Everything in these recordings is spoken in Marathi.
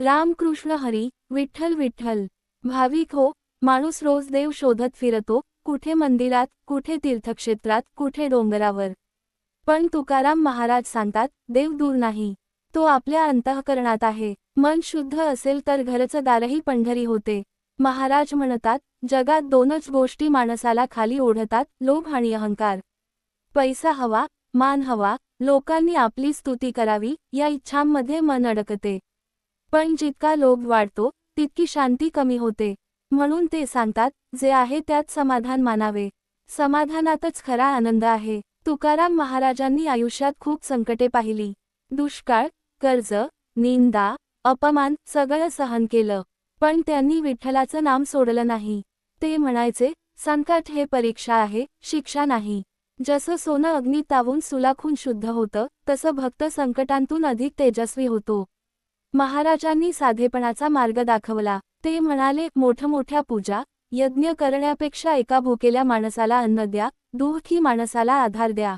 रामकृष्ण हरी, विठ्ठल विठ्ठल. भाविक हो, माणूस रोज देव शोधत फिरतो, कुठे मंदिरात, कुठे तीर्थक्षेत्रात, कुठे डोंगरावर. पण तुकाराम महाराज सांगतात, देव दूर नाही, तो आपल्या अंतःकरणात आहे. मन शुद्ध असेल तर घरचं दारही पंढरी होते. महाराज म्हणतात, जगात दोनच गोष्टी माणसाला खाली ओढतात, लोभ आणि अहंकार. पैसा हवा, मान हवा, लोकांनी आपली स्तुती करावी, या इच्छांमध्ये मन अडकते. पण जितका लोभ वाढतो, तितकी शांती कमी होते. म्हणून ते सांगतात, जे आहे त्यात समाधान मानावे. समाधानातच खरा आनंद आहे. तुकाराम महाराजांनी आयुष्यात खूप संकटे पाहिली. दुष्काळ, कर्ज, निंदा, अपमान सगळं सहन केलं. पण त्यांनी विठ्ठलाचं नाम सोडलं नाही. ते म्हणायचे, संकट हे परीक्षा आहे, शिक्षा नाही. जसं सोनं अग्नीत तावून सुलाखून शुद्ध होतं, तसं भक्त संकटांतून अधिक तेजस्वी होतो. महाराजांनी साधेपणाचा मार्ग दाखवला. ते म्हणाले, मोठमोठ्या पूजा, यज्ञ करण्यापेक्षा एका भुकेल्या माणसाला अन्न द्या, दुःखी माणसाला आधार द्या.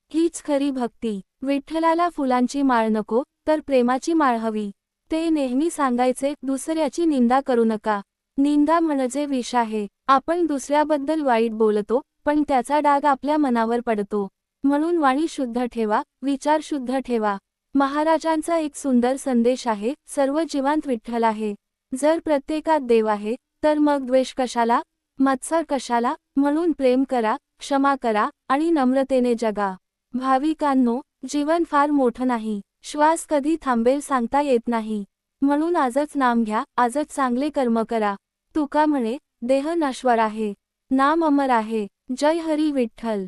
हीच खरी भक्ती. विठ्ठलाला फुलांची माळ नको, तर प्रेमाची माळ हवी. ते नेहमी सांगायचे, दुसऱ्याची निंदा करू नका. निंदा म्हणजे विष आहे. आपण दुसऱ्याबद्दल वाईट बोलतो, पण त्याचा डाग आपल्या मनावर पडतो. म्हणून वाणी शुद्ध ठेवा, विचार शुद्ध ठेवा. महाराजांचा एक सुंदर संदेश आहे, सर्व जीवांत विठ्ठल आहे. जर प्रत्येकात देव आहे, तर मग द्वेष कशाला, मत्सर कशाला. म्हणून प्रेम करा, क्षमा करा आणि नम्रतेने जगा. भाविकांनो, जीवन फार मोठं नाही. श्वास कधी थांबेल सांगता येत नाही. म्हणून आजच नाम घ्या, आजच चांगले कर्म करा. तुका म्हणे, देह नश्वर आहे, नाम अमर आहे. जय हरी विठ्ठल.